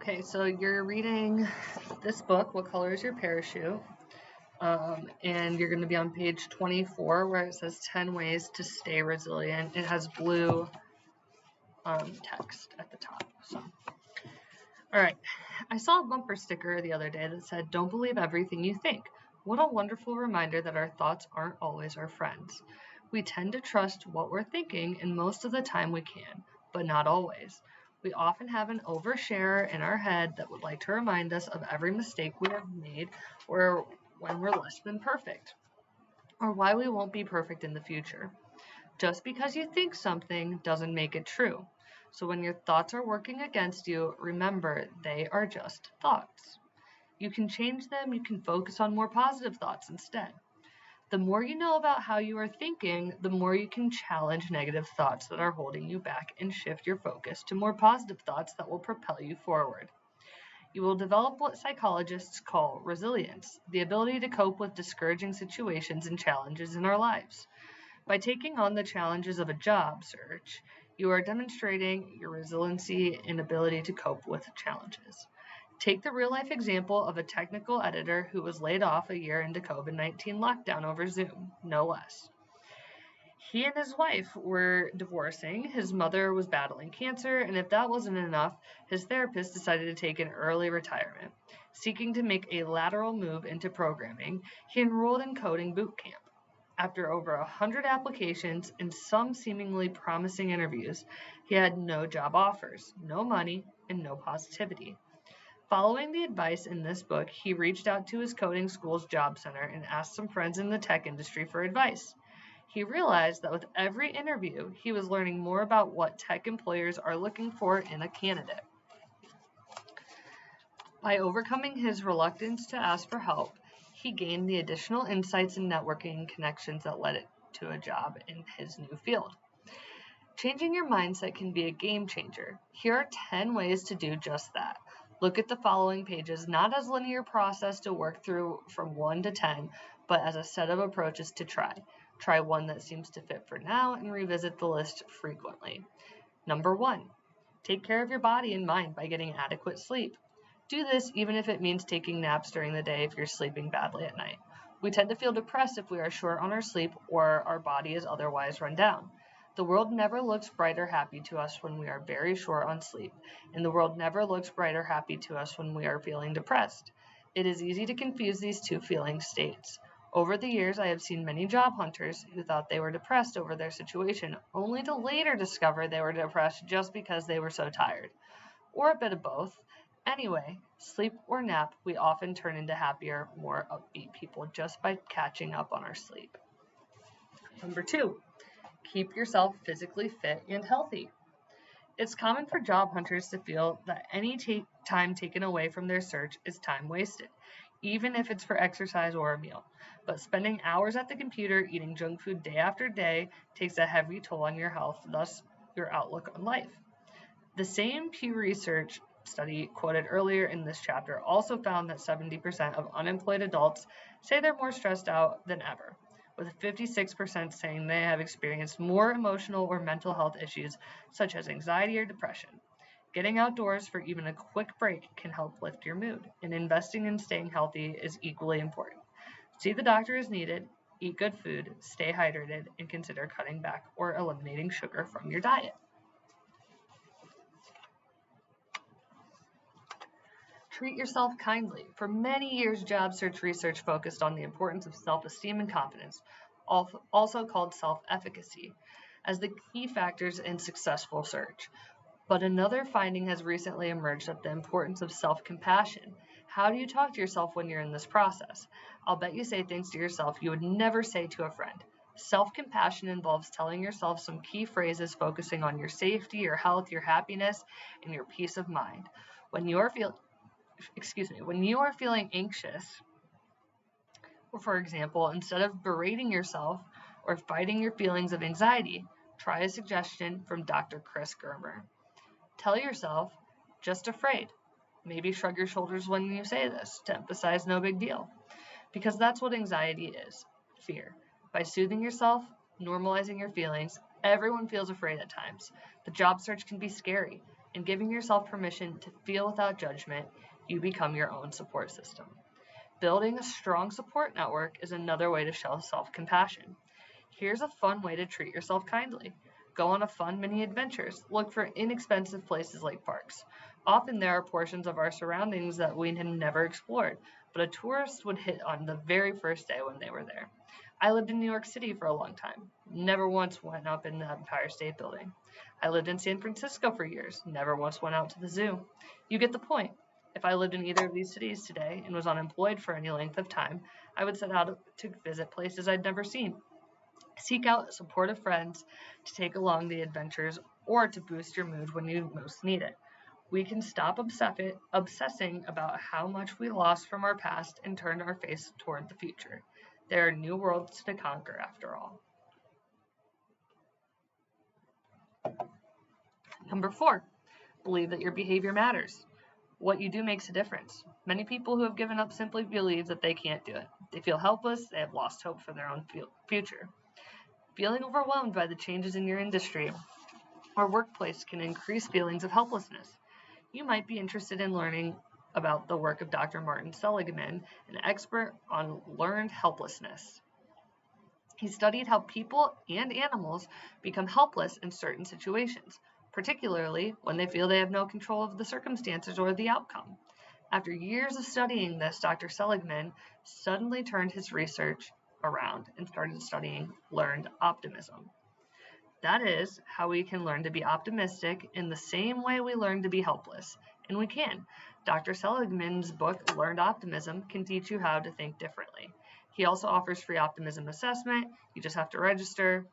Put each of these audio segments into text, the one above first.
Okay, so you're reading this book, What Color is Your Parachute? And you're going to be on page 24 where it says 10 ways to stay resilient. It has blue text at the top. All right, I saw a bumper sticker the other day that said, "Don't believe everything you think." What a wonderful reminder that our thoughts aren't always our friends. We tend to trust what we're thinking, and most of the time we can, but not always. We often have an oversharer in our head that would like to remind us of every mistake we have made or when we're less than perfect, or why we won't be perfect in the future. Just because you think something doesn't make it true. So when your thoughts are working against you, remember they are just thoughts. You can change them, you can focus on more positive thoughts instead. The more you know about how you are thinking, the more you can challenge negative thoughts that are holding you back and shift your focus to more positive thoughts that will propel you forward. You will develop what psychologists call resilience, the ability to cope with discouraging situations and challenges in our lives. By taking on the challenges of a job search, you are demonstrating your resiliency and ability to cope with challenges. Take the real-life example of a technical editor who was laid off a year into COVID-19 lockdown over Zoom, no less. He and his wife were divorcing, his mother was battling cancer, and if that wasn't enough, his therapist decided to take an early retirement. Seeking to make a lateral move into programming, he enrolled in coding boot camp. After over 100 applications and some seemingly promising interviews, he had no job offers, no money, and no positivity. Following the advice in this book, he reached out to his coding school's job center and asked some friends in the tech industry for advice. He realized that with every interview, he was learning more about what tech employers are looking for in a candidate. By overcoming his reluctance to ask for help, he gained the additional insights and networking connections that led to a job in his new field. Changing your mindset can be a game changer. Here are 10 ways to do just that. Look at the following pages not as a linear process to work through from 1 to 10, but as a set of approaches to try. Try one that seems to fit for now and revisit the list frequently. Number 1, take care of your body and mind by getting adequate sleep. Do this even if it means taking naps during the day if you're sleeping badly at night. We tend to feel depressed if we are short on our sleep or our body is otherwise run down. The world never looks bright or happy to us when we are very short on sleep, and the world never looks bright or happy to us when we are feeling depressed. It is easy to confuse these two feeling states. Over the years, I have seen many job hunters who thought they were depressed over their situation, only to later discover they were depressed just because they were so tired. Or a bit of both. Anyway, sleep or nap, we often turn into happier, more upbeat people just by catching up on our sleep. Number 2, keep yourself physically fit and healthy. It's common for job hunters to feel that any time taken away from their search is time wasted, even if it's for exercise or a meal. But spending hours at the computer eating junk food day after day takes a heavy toll on your health, thus your outlook on life. The same Pew Research study quoted earlier in this chapter also found that 70% of unemployed adults say they're more stressed out than ever, with 56% saying they have experienced more emotional or mental health issues such as anxiety or depression. Getting outdoors for even a quick break can help lift your mood, and investing in staying healthy is equally important. See the doctor as needed, eat good food, stay hydrated, and consider cutting back or eliminating sugar from your diet. Treat yourself kindly. For many years, job search research focused on the importance of self-esteem and confidence, also called self-efficacy, as the key factors in successful search. But another finding has recently emerged of the importance of self-compassion. How do you talk to yourself when you're in this process? I'll bet you say things to yourself you would never say to a friend. Self-compassion involves telling yourself some key phrases focusing on your safety, your health, your happiness, and your peace of mind. When you are feeling anxious, for example, instead of berating yourself or fighting your feelings of anxiety, try a suggestion from Dr. Chris Germer. Tell yourself, just afraid. Maybe shrug your shoulders when you say this to emphasize no big deal. Because that's what anxiety is, fear. By soothing yourself, normalizing your feelings, everyone feels afraid at times. The job search can be scary. and giving yourself permission to feel without judgment, you become your own support system. Building a strong support network is another way to show self-compassion. Here's a fun way to treat yourself kindly. Go on a fun mini adventures. Look for inexpensive places like parks. Often there are portions of our surroundings that we had never explored, but a tourist would hit on the very first day when they were there. I lived in New York City for a long time. Never once went up in the Empire State Building. I lived in San Francisco for years. Never once went out to the zoo. You get the point. If I lived in either of these cities today and was unemployed for any length of time, I would set out to visit places I'd never seen. Seek out supportive friends to take along the adventures or to boost your mood when you most need it. We can stop obsessing about how much we lost from our past and turn our face toward the future. There are new worlds to conquer after all. Number 4, believe that your behavior matters. What you do makes a difference. Many people who have given up simply believe that they can't do it. They feel helpless, they have lost hope for their own future. Feeling overwhelmed by the changes in your industry or workplace can increase feelings of helplessness. You might be interested in learning about the work of Dr. Martin Seligman, an expert on learned helplessness. He studied how people and animals become helpless in certain situations, particularly when they feel they have no control of the circumstances or the outcome. After years of studying this, Dr. Seligman suddenly turned his research around and started studying learned optimism. That is how we can learn to be optimistic in the same way we learn to be helpless. And we can. Dr. Seligman's book, Learned Optimism, can teach you how to think differently. He also offers free optimism assessment. You just have to register.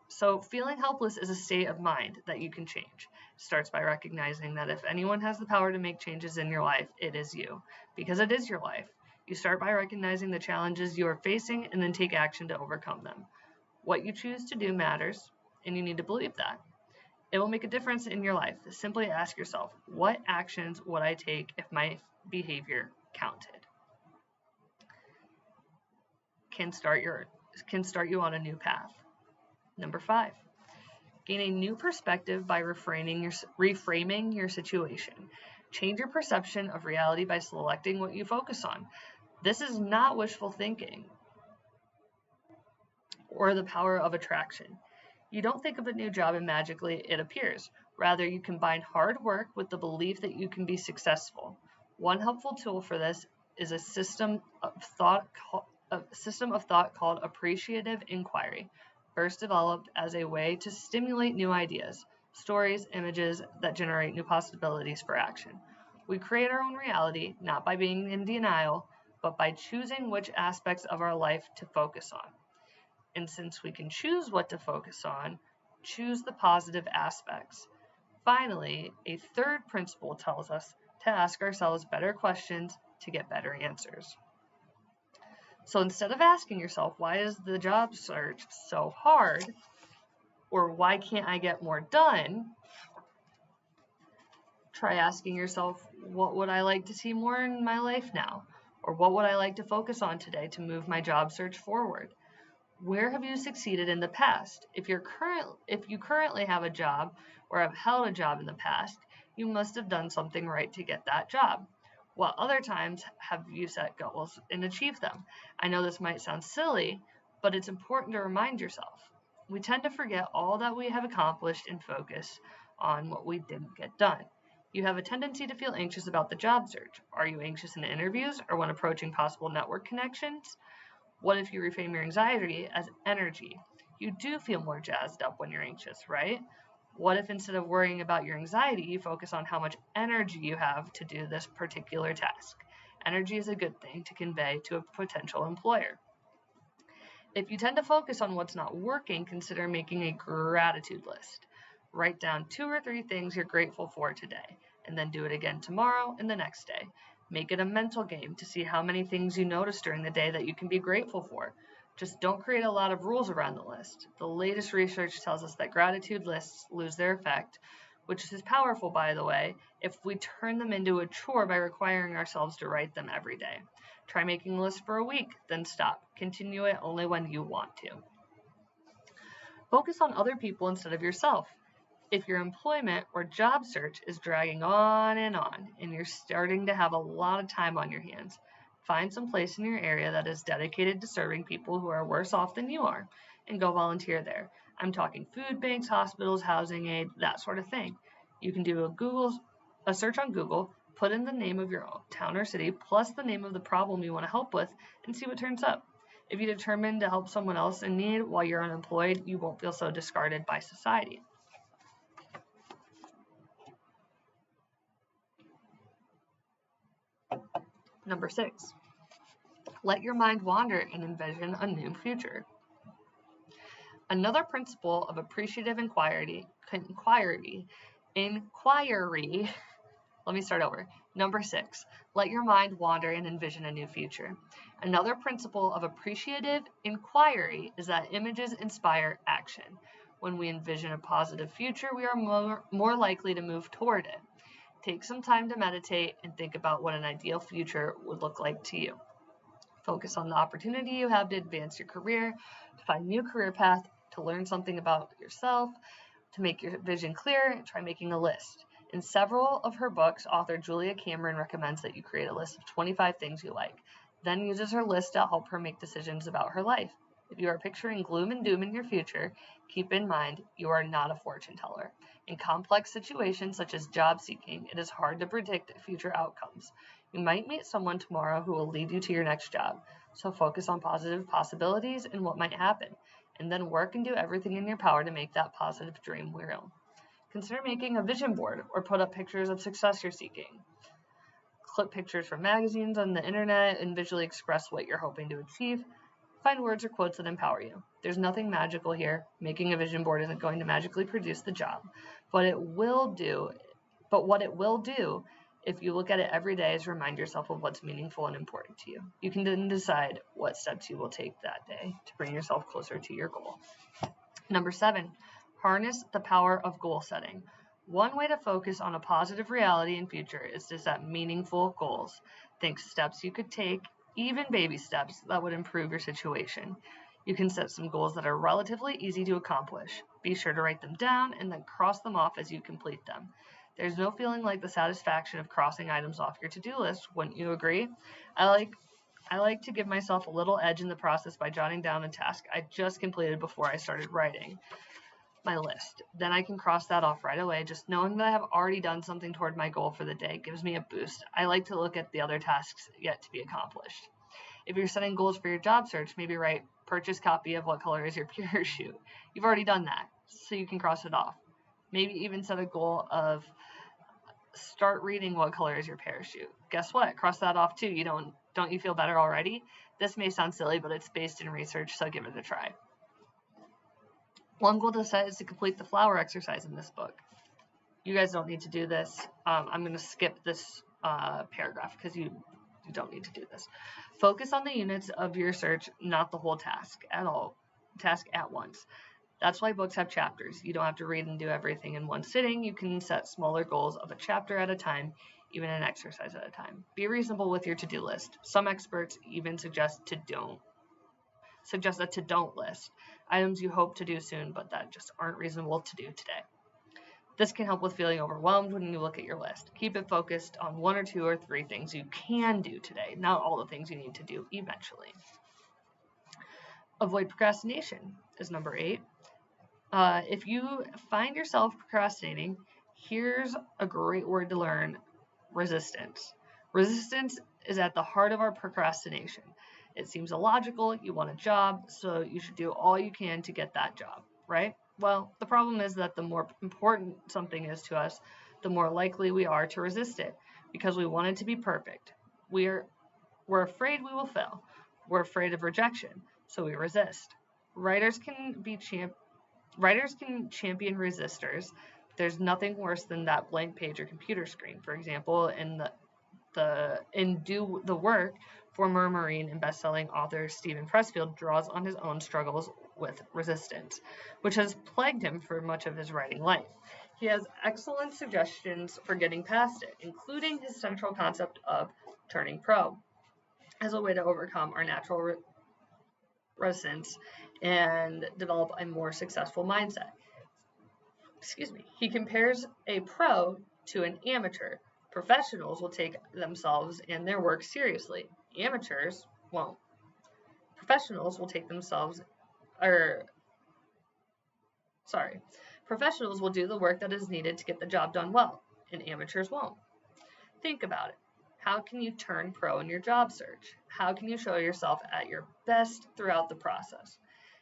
So feeling helpless is a state of mind that you can change. It starts by recognizing that if anyone has the power to make changes in your life, it is you, because it is your life. You start by recognizing the challenges you are facing and then take action to overcome them. What you choose to do matters, and you need to believe that. It will make a difference in your life. Simply ask yourself, what actions would I take if my behavior counted? Can start you on a new path. Number 5, gain a new perspective by reframing your situation. Change your perception of reality by selecting what you focus on. This is not wishful thinking or the power of attraction. You don't think of a new job and magically it appears. Rather, you combine hard work with the belief that you can be successful. One helpful tool for this is a system of thought called appreciative inquiry, first developed as a way to stimulate new ideas, stories, images that generate new possibilities for action. We create our own reality, not by being in denial, but by choosing which aspects of our life to focus on. And since we can choose what to focus on, choose the positive aspects. Finally, a third principle tells us to ask ourselves better questions to get better answers. So instead of asking yourself, why is the job search so hard? Or why can't I get more done? Try asking yourself, what would I like to see more in my life now? Or what would I like to focus on today to move my job search forward? Where have you succeeded in the past? If you currently have a job or have held a job in the past, you must have done something right to get that job. What other times have you set goals and achieved them? I know this might sound silly, but it's important to remind yourself. We tend to forget all that we have accomplished and focus on what we didn't get done. You have a tendency to feel anxious about the job search. Are you anxious in interviews or when approaching possible network connections? What if you reframe your anxiety as energy? You do feel more jazzed up when you're anxious, right? What if instead of worrying about your anxiety, you focus on how much energy you have to do this particular task? Energy is a good thing to convey to a potential employer. If you tend to focus on what's not working, consider making a gratitude list. Write down 2 or 3 things you're grateful for today, and then do it again tomorrow and the next day. Make it a mental game to see how many things you notice during the day that you can be grateful for. Just don't create a lot of rules around the list. The latest research tells us that gratitude lists lose their effect, which is powerful, by the way, if we turn them into a chore by requiring ourselves to write them every day. Try making a list for a week, then stop. Continue it only when you want to. Focus on other people instead of yourself. If your employment or job search is dragging on and you're starting to have a lot of time on your hands, find some place in your area that is dedicated to serving people who are worse off than you are and go volunteer there. I'm talking food banks, hospitals, housing aid, that sort of thing. You can do a search on Google, put in the name of your town or city plus the name of the problem you want to help with and see what turns up. If you determine to help someone else in need while you're unemployed, you won't feel so discarded by society. Number 6, let your mind wander and envision a new future. Another principle of appreciative inquiry, let me start over. Number 6, let your mind wander and envision a new future. Another principle of appreciative inquiry is that images inspire action. When we envision a positive future, we are more likely to move toward it. Take some time to meditate and think about what an ideal future would look like to you. Focus on the opportunity you have to advance your career, to find a new career path, to learn something about yourself, to make your vision clear. Try making a list. In several of her books, author Julia Cameron recommends that you create a list of 25 things you like, then uses her list to help her make decisions about her life. If you are picturing gloom and doom in your future, keep in mind you are not a fortune teller. In complex situations such as job seeking, it is hard to predict future outcomes. You might meet someone tomorrow who will lead you to your next job, so focus on positive possibilities and what might happen, and then work and do everything in your power to make that positive dream real. Consider making a vision board or put up pictures of success you're seeking. Clip pictures from magazines on the internet and visually express what you're hoping to achieve. Find words or quotes that empower you. There's nothing magical here. Making a vision board isn't going to magically produce the job. But what it will do, if you look at it every day, is remind yourself of what's meaningful and important to you. You can then decide what steps you will take that day to bring yourself closer to your goal. Number 7, harness the power of goal setting. One way to focus on a positive reality and future is to set meaningful goals. Think steps you could take, even baby steps that would improve your situation. You can set some goals that are relatively easy to accomplish. Be sure to write them down and then cross them off as you complete them. There's no feeling like the satisfaction of crossing items off your to-do list, wouldn't you agree? I like to give myself a little edge in the process by jotting down a task I just completed before I started writing my list. Then I can cross that off right away. Just knowing that I have already done something toward my goal for the day gives me a boost. I like to look at the other tasks yet to be accomplished. If you're setting goals for your job search, maybe write purchase copy of what color is your parachute. You've already done that, so you can cross it off. Maybe even set a goal of start reading what color is your parachute. Guess what? Cross that off too. Don't you feel better already? This may sound silly, but it's based in research, so give it a try. One goal to set is to complete the flower exercise in this book. You guys don't need to do this. I'm going to skip this paragraph because you don't need to do this. Focus on the units of your search, not the whole task at once. That's why books have chapters. You don't have to read and do everything in one sitting. You can set smaller goals of a chapter at a time, even an exercise at a time. Be reasonable with your to-do list. Some experts even suggest a to-don't list, items you hope to do soon, but that just aren't reasonable to do today. This can help with feeling overwhelmed when you look at your list. Keep it focused on 1 or 2 or 3 things you can do today, not all the things you need to do eventually. Avoid procrastination is number 8. If you find yourself procrastinating, here's a great word to learn: resistance. Resistance is at the heart of our procrastination. It seems illogical. You want a job, so you should do all you can to get that job, right? Well, the problem is that the more important something is to us, the more likely we are to resist it because we want it to be perfect. We're afraid we will fail. We're afraid of rejection, so we resist. Writers can champion resistors. There's nothing worse than that blank page or computer screen. For example, in Do the Work, former Marine and best-selling author Steven Pressfield draws on his own struggles with resistance, which has plagued him for much of his writing life. He has excellent suggestions for getting past it, including his central concept of turning pro as a way to overcome our natural resistance and develop a more successful mindset. He compares a pro to an amateur. Professionals will take themselves and their work seriously. Amateurs won't. Professionals will take themselves, or sorry, professionals will do the work that is needed to get the job done well, and amateurs won't. Think about it. How can you turn pro in your job search? How can you show yourself at your best throughout the process?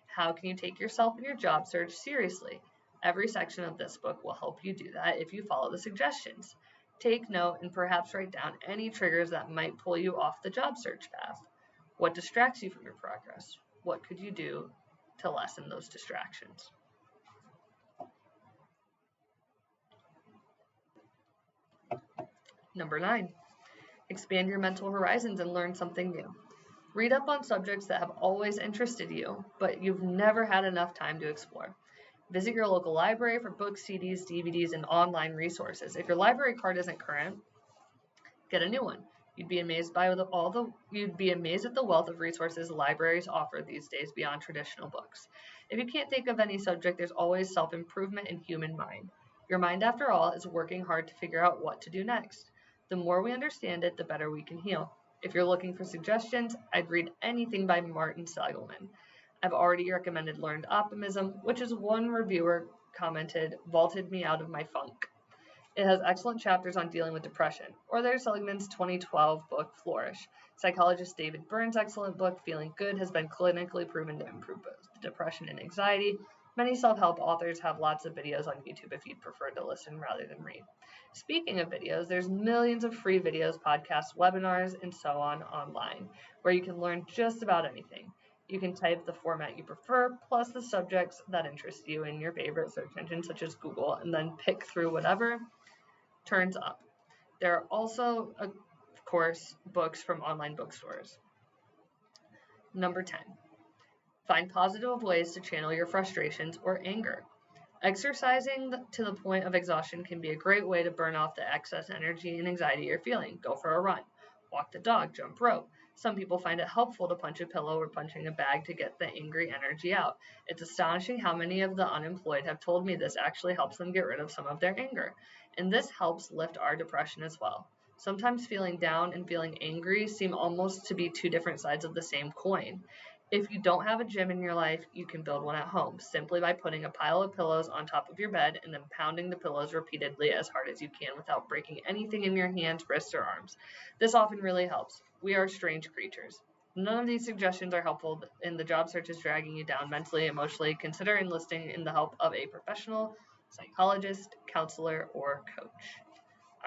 How can you take yourself and your job search seriously? Every section of this book will help you do that if you follow the suggestions. Take note and perhaps write down any triggers that might pull you off the job search path. What distracts you from your progress? What could you do to lessen those distractions? Number 9, expand your mental horizons and learn something new. Read up on subjects that have always interested you, but you've never had enough time to explore. Visit your local library for books, CDs, DVDs, and online resources. If your library card isn't current, get a new one. You'd be amazed at the wealth of resources libraries offer these days beyond traditional books. If you can't think of any subject, there's always self-improvement in human mind. Your mind, after all, is working hard to figure out what to do next. The more we understand it, the better we can heal. If you're looking for suggestions, I'd read anything by Martin Seligman. I've already recommended Learned Optimism, which, as one reviewer commented, vaulted me out of my funk. It has excellent chapters on dealing with depression. Or there's Seligman's 2012 book, Flourish. Psychologist David Byrne's excellent book, Feeling Good, has been clinically proven to improve both depression and anxiety. Many self-help authors have lots of videos on YouTube if you'd prefer to listen rather than read. Speaking of videos, there's millions of free videos, podcasts, webinars, and so on online, where you can learn just about anything. You can type the format you prefer, plus the subjects that interest you in your favorite search engine, such as Google, and then pick through whatever turns up. There are also, of course, books from online bookstores. Number 10, find positive ways to channel your frustrations or anger. Exercising to the point of exhaustion can be a great way to burn off the excess energy and anxiety you're feeling. Go for a run, walk the dog, jump rope. Some people find it helpful to punch a pillow or punching a bag to get the angry energy out. It's astonishing how many of the unemployed have told me this actually helps them get rid of some of their anger. And this helps lift our depression as well. Sometimes feeling down and feeling angry seem almost to be two different sides of the same coin. If you don't have a gym in your life, you can build one at home, simply by putting a pile of pillows on top of your bed and then pounding the pillows repeatedly as hard as you can without breaking anything in your hands, wrists, or arms. This often really helps. We are strange creatures. None of these suggestions are helpful and the job search is dragging you down mentally, emotionally. Consider enlisting in the help of a professional psychologist, counselor, or coach.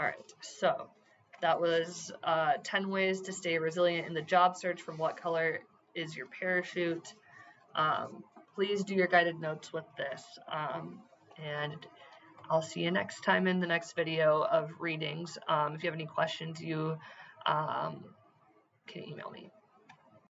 All right, so that was 10 ways to stay resilient in the job search. From What Color is Your Parachute? Please do your guided notes with this. And I'll see you next time in the next video of readings. If you have any questions, you can email me.